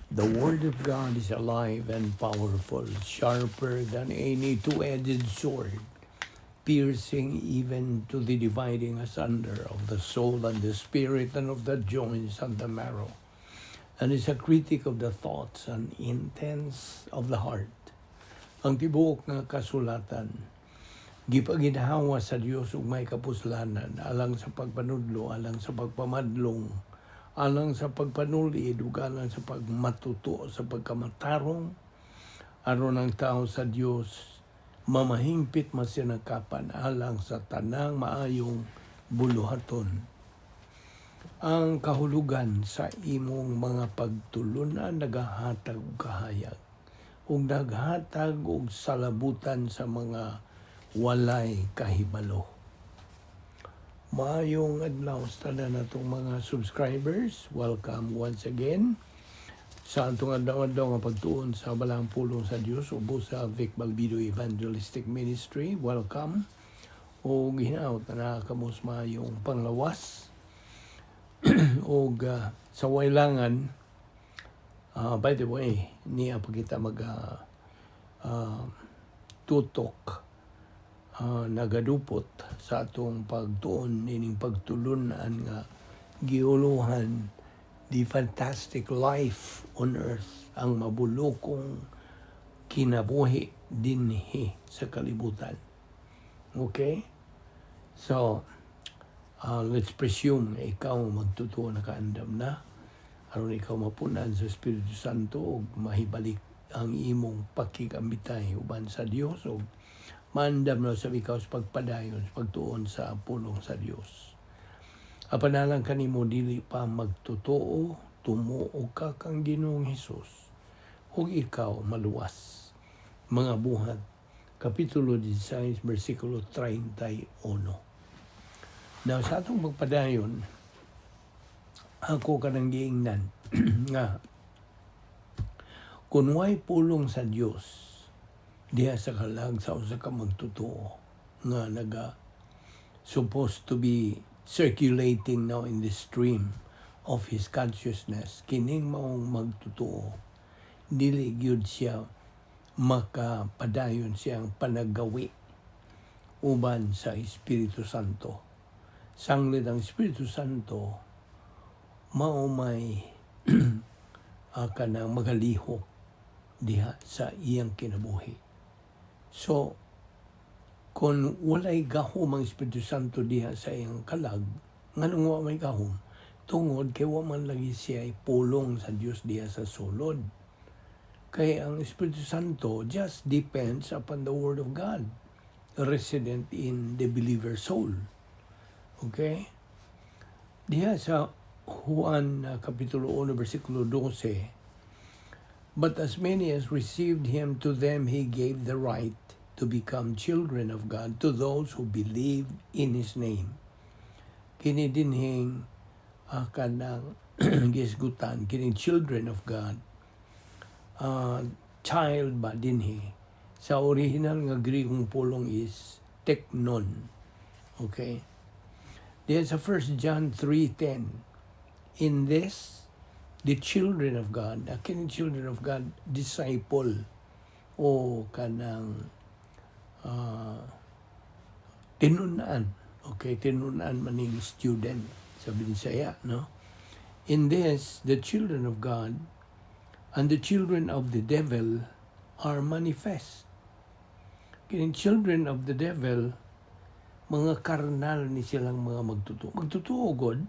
The Word of God is alive and powerful, sharper than any two-edged sword, piercing even to the dividing asunder of the soul and the spirit and of the joints and the marrow, and is a critic of the thoughts and intents of the heart. Ang tibuok nga kasulatan, gipaginhawa sa Dios ug may kapuslanan, alang sa pagpanudlo, alang sa pagpamadlong, alang sa pagpanulid, ug alang sa pagmatuto, sa pagkamatarong, aron ang tao sa Dios mamahimpit masinakapan alang sa tanang maayong buluhaton. Ang kahulugan sa imong mga pagtulunan nagahatag og kahayag ug naghatag og salabutan sa mga walay kahibalo. Maayong adlaw sa tanan natong mga subscribers. Welcome once again sa atong adlaw-adlaw nga pagtuon sa balang pulong sa Dios ubos sa Vic Balbido Evangelistic Ministry. Welcome. O gihinaot na nakakamos maayong panglawas o sa wailangan. By the way, niya pa kita tutok nagadupot sa atong pagtuon ining pagtulunan nga giuluhan the fantastic life on earth, ang mabulokong kinabuhi dinhi sa kalibutan. Okay? So, let's presume na ikaw magtutuo na kaandam na aron ikaw mapunan sa Espiritu Santo ug mahibalik ang imong pakigambitay uban sa Dios ug maandam na sa ikaw sa pagpadayon sa pagtuon sa pulong sa Dios. Apanalang kanimo dili pa magtotoo, tumuo ka kang Ginoong Hesus ug ikaw maluwas. Mga Buhat, Kapitulo 16, versikulo 31. Now, sa atong pagpadayon, ako kanang giingnan nga kung way pulong sa Dios diha sa kalag sa usa ka magtotoo nga supposed to be circulating now in the stream of his consciousness, kining maong magtotoo dili gyud siya makapadayon siyang panaggawi uban sa Espiritu Santo. Sanglid ang Espiritu Santo mao may kanang magalihok diha sa iyang kinabuhi. So, kung walay gahom ang Espiritu Santo diha sa iyang kalag, nganong wa may gahom? Tungod kay wa man lagi siya pulong sa Dios diha sa sulod. Kay ang Espiritu Santo just depends upon the Word of God, resident in the believer's soul. Okay? Diha sa Juan Kapitulo 1, versikulo 12, but as many as received him, to them he gave the right to become children of God, to those who believe in his name. Kini dinhing kanang gisgutan, kining children of God. Child ba dinhi? Sa original nga Grigong pulong is teknon. Okay? There's a 1 John 3:10. In this, the children of God, kining children of God, disciple o kanang tinunan. Okay, tinunan maning student sa Binisaya, no? In this, the children of God and the children of the devil are manifest. Kining children of the devil, mga karnal ni silang mga magtutuo. Magtutuo God,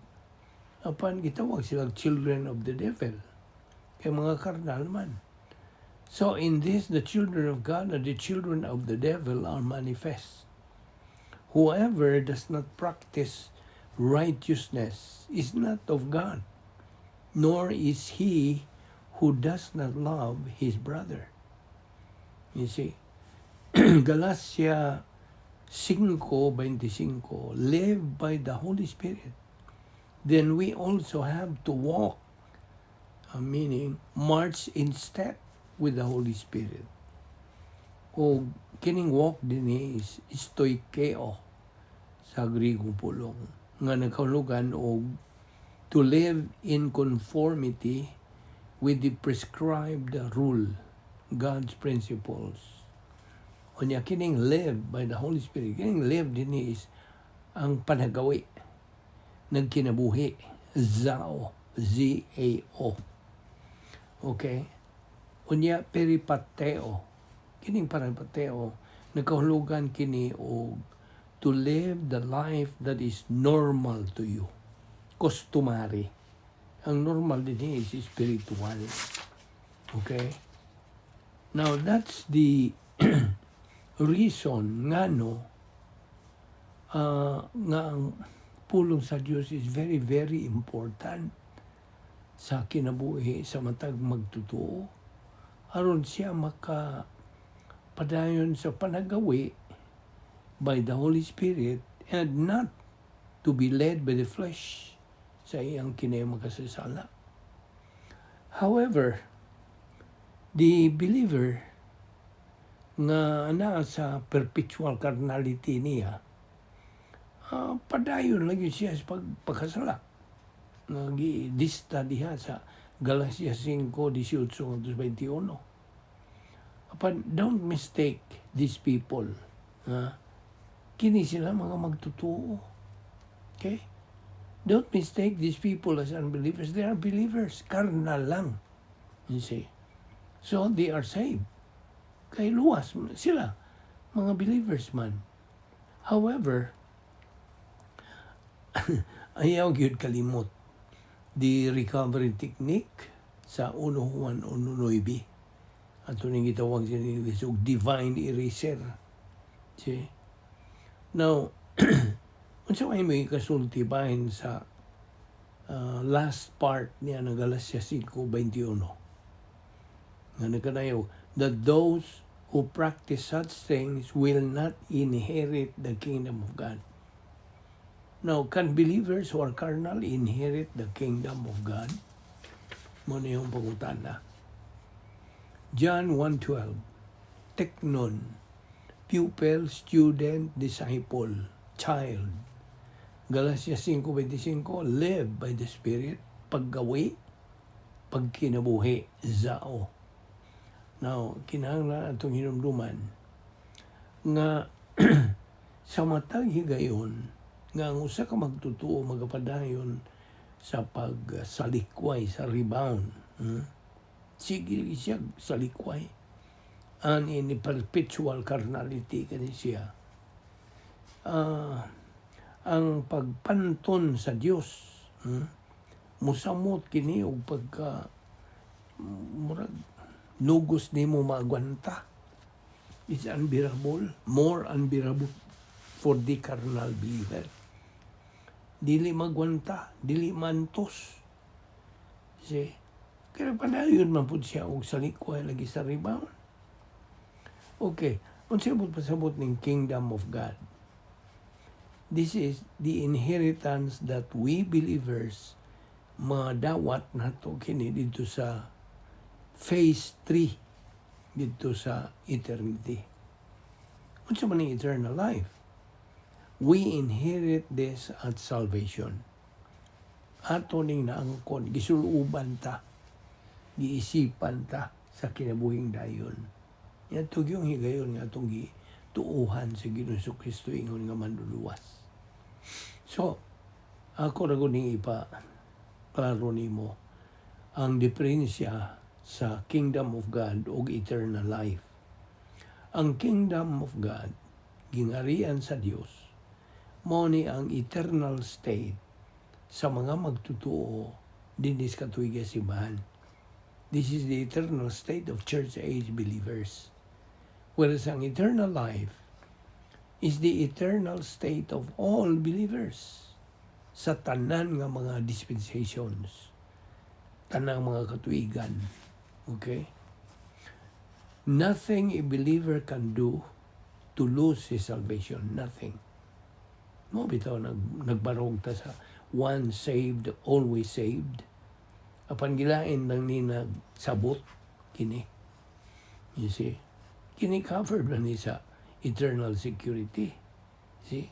apan gitawag silang children of the devil. Kay mga karnal man. So in this, the children of God and the children of the devil are manifest. Whoever does not practice righteousness is not of God, nor is he who does not love his brother. You see, Galatia 5:25, live by the Holy Spirit. Then we also have to walk, meaning march in step with the Holy Spirit. O kining walk din is stoikeo sa Grigong pulong nga nagkahulugan og to live in conformity with the prescribed rule, God's principles. Unya kining live by the Holy Spirit. Kining live din is ang panagawi, nagkinabuhi, zao, Z-A-O. Okay? Unya peripateo. Kining peripateo, nagkahulugan kini og to live the life that is normal to you. Customary. Ang normal din is spiritual. Okay? Now, that's the reason nga nga ang pulong sa Diyos is very, very important sa kinabuhi sa matag magtutuo. Aron siya padayon sa panagawi by the Holy Spirit and not to be led by the flesh sa iyang makasasala. However, the believer nga naa sa perpetual carnality niya, padayon lagi siya sa pagkasala. Nagidista diha sa Galacia 5:18-21. Don't mistake these people. Kini sila mga magtutuo. Okay? Don't mistake these people as unbelievers. They are believers. Karnal lang. You see? So, they are saved. Kay luwas sila. Mga believers man. However, ayaw gyud kalimot the recovery technique sa 1 Juan 1:9. Ato ning gitawag sa English og divine eraser. See? Now, unsa may kasulti bahin sa last part niya ng Galacia 5:21. Nga nagkanayo, that those who practice such things will not inherit the kingdom of God. Now, can believers who are carnal inherit the kingdom of God? Muna yung pangutana. John 1:12, teknon, pupil, student, disciple, child. Galacia 5:25, live by the Spirit, paggawi, pagkinabuhi, zao. Now, kinahanglan atong hinumduman nga sa matag higayon nga ang usa ka magtutuo magapadayon sa pagsalikway sa rebound. Sige siya salikway. In perpetual carnality kani siya. Ang pagpanton sa Dios, musamot kini og pagka murag lugos nimo maagwanta. It's unbearable, more unbearable for the carnal believer. Dili magwanta, dili mantos. See? Kaya padayon man pud siya og salikway lagi sa rebound. Okay, unsa mo pasabot ning kingdom of God? This is the inheritance that we believers madawat nato kini dito sa phase 3 dito sa eternity. Unsa man ang eternal life? We inherit this at salvation. Ato ning naangkon, gisuluban ta, giisipan ta sa kinabuhing dayon. Yan tugyong higayon nga itong gituuhan sa Ginoong Jesucristo ingon nga manluluwas. So, ako na kuning klaro nimo ang diferensya sa kingdom of God o eternal life. Ang kingdom of God, gingarian sa Dios, mao ni ang eternal state sa mga magtutuo dinis katuig simbahan. This is the eternal state of church age believers. Whereas ang eternal life is the eternal state of all believers sa tanan nga mga dispensations, tanang mga katuigan. Okay? Nothing a believer can do to lose his salvation. Nothing. Mo bitaw nagbarog ta sa one saved, always saved. Apan gilain lang ni nagsabot kini. You see? Kini covered na ni sa eternal security. See?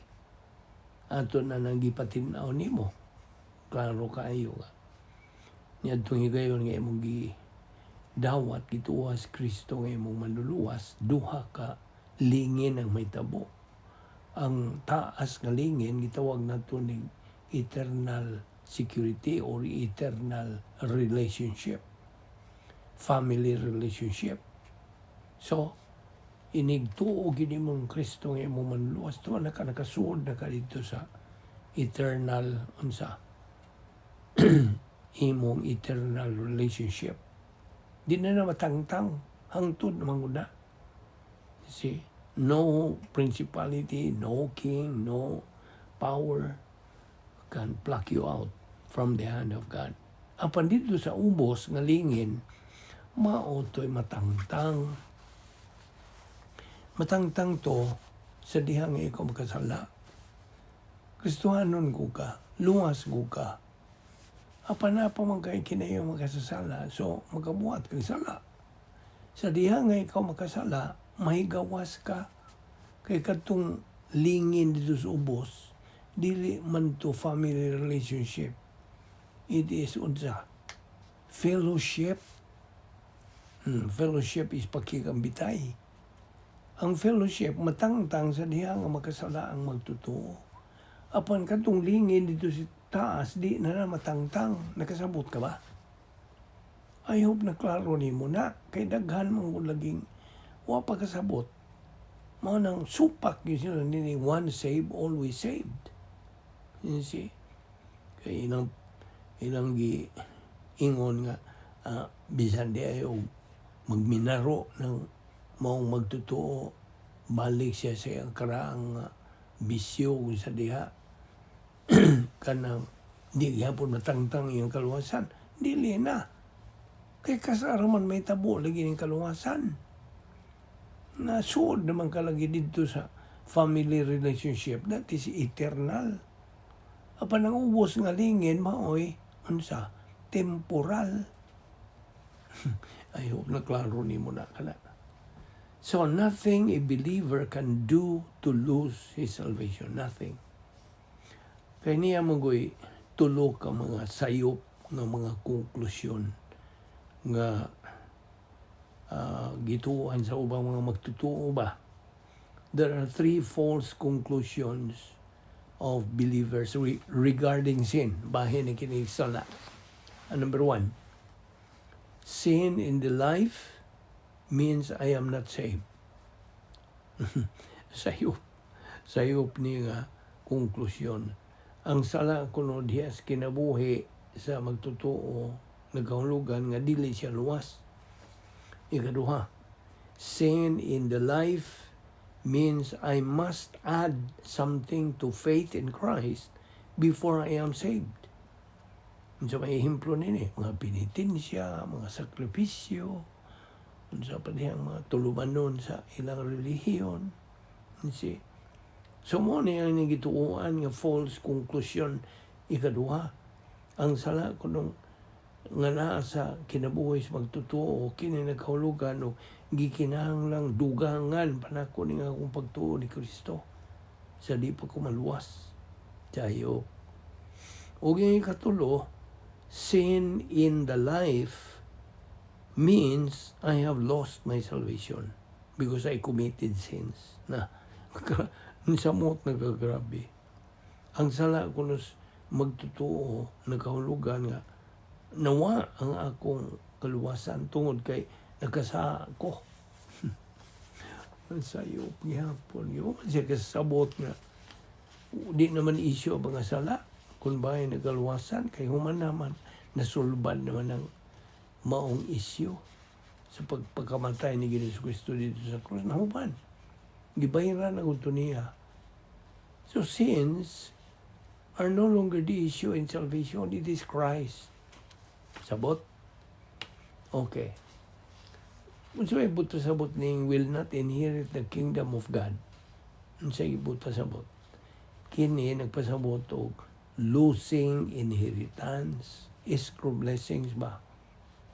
Ato na nang gipatinaw nimo. Klaro kayo nga. Yadtong higayon nga imong dawat gituwas Kristo nga imong manluluwas, duha ka lingin ang may tabo. Ang taas nga lingin gitawag nato ning eternal security or eternal relationship, family relationship. So inigtuo gid imong Kristo nga imong manluluwas, to nakasuod na ka dito sa eternal imong eternal relationship. Di na matangtang hangtod naman na. See, no principality, no king, no power can pluck you out from the hand of God. Apan dito sa ubos nga lingin, maotoy matangtang. Matangtang to sa dihang ikaw makasala. Kristohanon ko ka, luwas ko ka. Apan na pa man kay kinayo makasasala, so magabuhat kang sala. Sa diha nga ikaw makasala, mahigawas ka. Kay katong lingin dito sa ubos, dili man to family relationship. It is unsa? Fellowship. Fellowship is pakikambitay. Ang fellowship, matangtang sa diha nga makasala ang magtotoo. Apan katong lingin dito sa taas, di na matangtang. Nakasabot ka ba? I hope na klaro ni mo na. Kay daghan mong laging wa pa kasabot. Mga nang supak yun sila nini, one saved, always saved. You see? Kay ilang ingon nga, bisan di ayaw magminaro ng maong magtotoo, balik siya sa iyang karaang bisyo sa diha. Kanang di gyapon matangtang iyang kaluwasan, dili na. Kay kasaraman may tabo lagi ning kaluwasan. Nasuod naman ka lagi dito sa family relationship, that is eternal. Apan ang ubos nga lingin maoy unsa temporal. I hope na klaro nimo na kana. So nothing a believer can do to lose his salvation, nothing. Kaya niya magoy tulo ka mga sayop ng mga konklusyon nga gituan sa ubang mga magtutuo ba. There are 3 false conclusions of believers regarding sin. Bahin na kinisala. Number 1, sin in the life means I am not saved. Sayop ni nga konklusyon. Ang sala kuno dihas kinabuhi sa magtotoo nagahulugan nga dili siya luwas. Ikaduha, sin in the life means I must add something to faith in Christ before I am saved. Unsa may ehemplo nini, mga penitensya, mga sakripisyo, unsa pa dihang mga tulumanon sa ilang relihiyon. See? So mo ni ang gituuan nga false conclusion. Ikaduha, ang sala kunong nga naa sa kinabuhi sa magtotoo kini nagkahulugan o gikinahanglang dugangan panako ni nga akong pagtuo ni Kristo sa di pa ko maluwas. Tayo. O yung ikatulo, sin in the life means I have lost my salvation because I committed sins. Na samot nagagrabe. Ang sala kunos magtotoo nagkahulugan nga nawa ang akong kaluwasan tungod kay nagkasa ko. Sayop gihapon yo siya kasabot nga di naman issue ang mga sala kung ba ay nagaluwasan kay human naman nasulban naman ang maong issue sa pagpakamatay ni Jesucristo dito sa krus. Nahuman gibayaran ang niya. So sins are no longer the issue in salvation. It is Christ. Sabot? Okay. Kung sa'yo ibuto sabot ning will not inherit the kingdom of God. Kung sa'yo ibuto sabot. Kini nagpasabot og losing inheritance. Iskro blessings ba?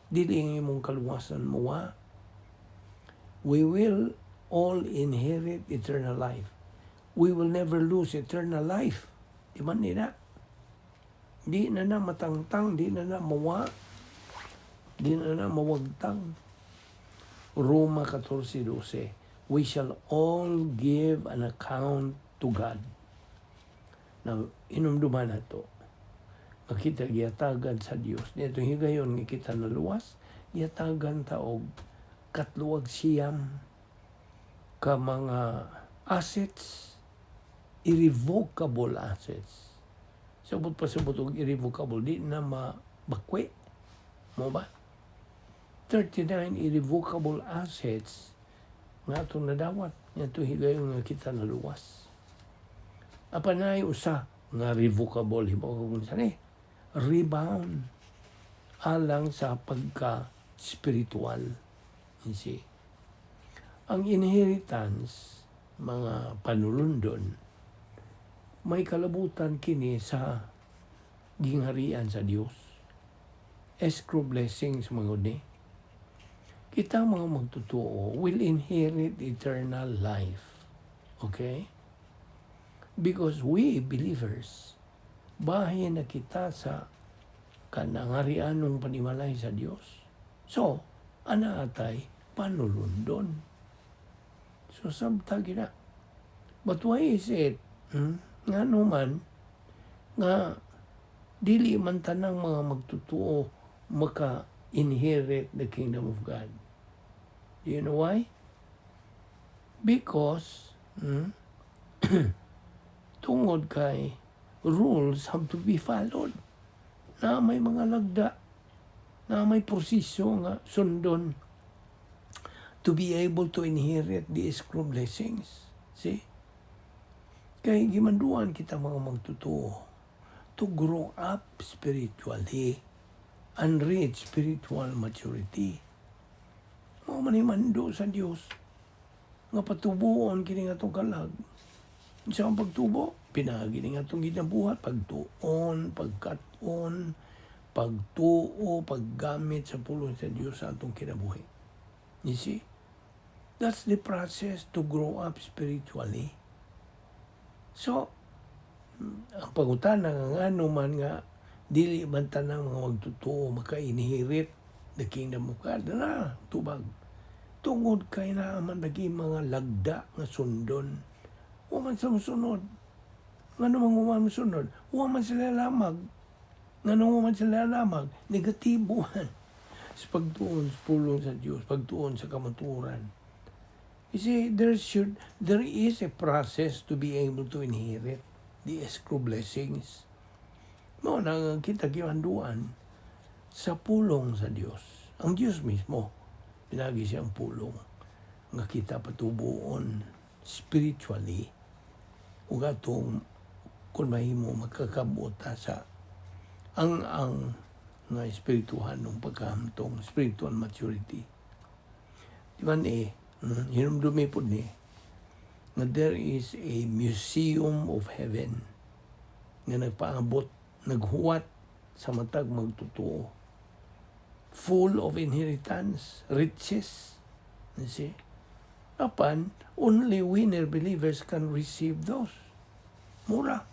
Dili ang imong kaluwasan mo wa. We will all inherit eternal life. We will never lose eternal life. Di man nila. Di na matangtang, di na mawa. Di na mawagtang. Roma 14:12. We shall all give an account to God. Now, inumduman na to. Makita giyatagan sa Dios. Dito higayon nga kita naluwas, giyatagan ta og katluwag siyam ka mga assets, irrevocable assets. Sabot pa sabot og irrevocable, di na mabakwi. Mo ba? 39 irrevocable assets nga itong nadawat. Nga ito higayon nga kita naluwas. Apanay usa nga revocable. Hibaw kung saan rebound. Alang sa pagka-spiritual. You see? Ang inheritance, mga panulundon, may kalabutan kini sa gingharian sa Dios. Escrow blessings mga ni. Kita mga magtutuo will inherit eternal life. Okay? Because we believers, bahay na kita sa kanangarianong panimalay sa Dios. So, ana atay panulundon. So, sabtagi na. But why is it? Nga naman, nga dili man tanang mga magtutuo maka-inherit the kingdom of God. Do you know why? Because tungod kay rules have to be followed. Na may mga lagda, na may prosesyo nga sundon to be able to inherit the escrow blessings. See? Kaya gimanduan kita mga magtutuo to grow up spiritually and reach spiritual maturity. Mga manimando sa Diyos nga patubuon kini nga itong kalag. Sa ang pagtubo, pinagi nga itong ginabuhat, pagtuon, pagkaton, pagtuo, paggamit sa pulong sa Diyos sa atong kinabuhi. You see? That's the process to grow up spiritually. So, ang pangutana nga man nga dili man tanang mga magtutuo maka-inherit the kingdom of God na tubag. Tungod kay na man lagi mga lagda nga sundon. Wa man sa musunod. Ngano man wa man sunod? Wa man sila lamag. Ngano man sila lamag? Negatibohan. Sa pagtuon sa pulong sa Diyos, pagtuon sa kamaturan. You see, there is a process to be able to inherit the escrow blessings. Mo na kita gihanduan sa pulong sa Diyos. Ang Diyos mismo, pinagi siyang pulong nga kita patubuon spiritually ug atong kung mahimo magkakabuta sa ang nga espirituhan ng pagkahamtong spiritual maturity. Di ba hinumdumi po ni na there is a museum of heaven nga nagpaabot, naghuwat sa matag magtutuo. Full of inheritance, riches. You see? Apan, only winner believers can receive those. Mura.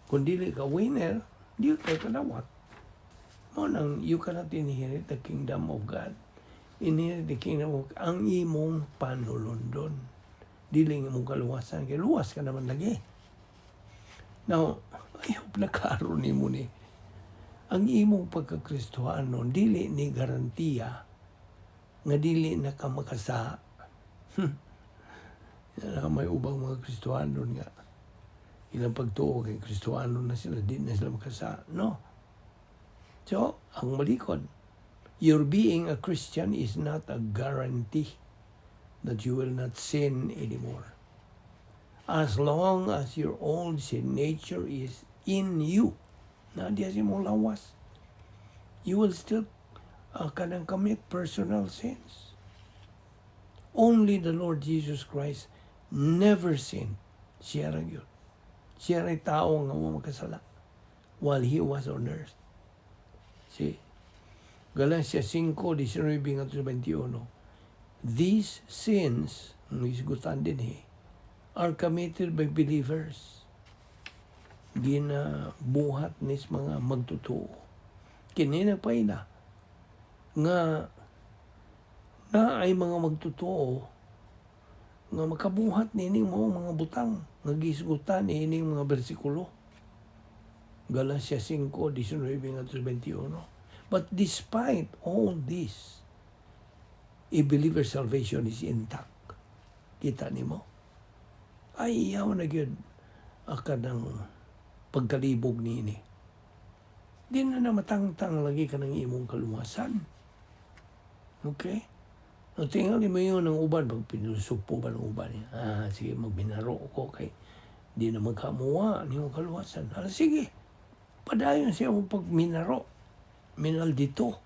Kung dili ka winner, di ka kadawat. Mo nang you cannot inherit the kingdom of God. Inherit the kingdom of God. Ang imong panulundon. Dili nga mong kaluwasan. Kaya luwas ka naman lagi. Now, I hope nakaroon ni mo ni. Ang imong pagkakristohano, dili ni garantiya nga dili na ka makasa. May ubang mga kristohano nga. Ilang pagtuo kay kristohano na sila, di na sila makasa. No. So, ang malikod, your being a Christian is not a guarantee that you will not sin anymore. As long as your old sin nature is in you, na diya si mong lawas, you will still kanang commit personal sins. Only the Lord Jesus Christ never sinned. Siya rin yun. Siya rin tao nga makasala while He was on earth. See? Galatia 5:19-21. These sins, isgutan din are committed by believers. Ginabuhat nis mga magtutuo. Kini nagpaina nga na ay mga magtotoo nga makabuhat nining mga butang nga gisgutan nining mga bersikulo. Galacia 5:19-21. But despite all this, a believer's salvation is intact. Kita nimo? Ay iyaw na gyud akadang pagkalibog niini. Di na matangtang lagi ka ng imong kaluwasan. Okay? No, tingali mo yun ng uban, pag pinusupo ba ng uban niya, sige, magbinaro ko kay di na magkamuwa ni mong kaluwasan. Sige, padayon siya mo pag minaro, minal dito.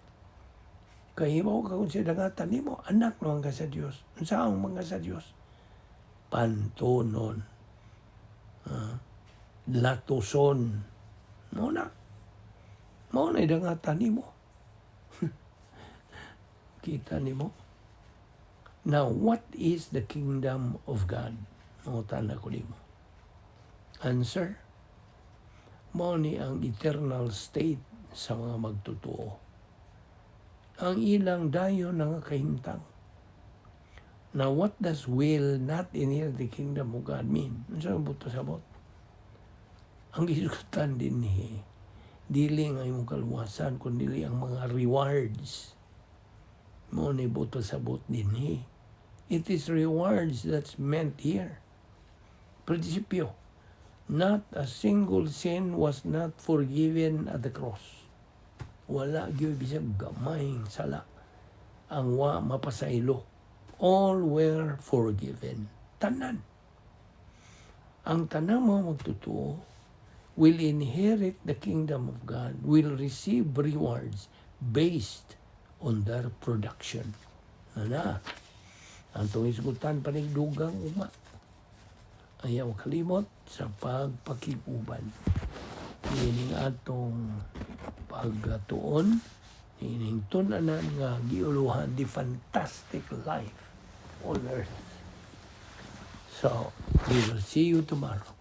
Kay hibaw ka kung siya dangatan ni mo, anak naman ka sa Diyos. Saan mga sa Diyos? Pantonon. Latuson. Muna dangatan ni mo. Kita ni mo. Now, what is the kingdom of God? Mangutan ko ni mo. Answer, mao ni ang eternal state sa mga magtotoo. Ang ilang dayon nga kahimtang. Now, what does will not inherit the kingdom of God mean? Ano sa buto sabot? Ang isutan din ni dili nga imong kaluwasan, kundi ang mga rewards. Mao ni buto sabot din ni. It is rewards that's meant here. Prinsipyo, not a single sin was not forgiven at the cross. Wala gyud bisag gamayng sala ang wa mapasaylo. All were forgiven. Tanan. Ang tanang mga magtotoo will inherit the kingdom of God, will receive rewards based on their production. Ang tungisgutan panigdugang uma. Ayaw kalimot sa pagpakiguban. Ining atong pagtuon, ining tunanan nga giuluhan the fantastic life on earth. So, we will see you tomorrow.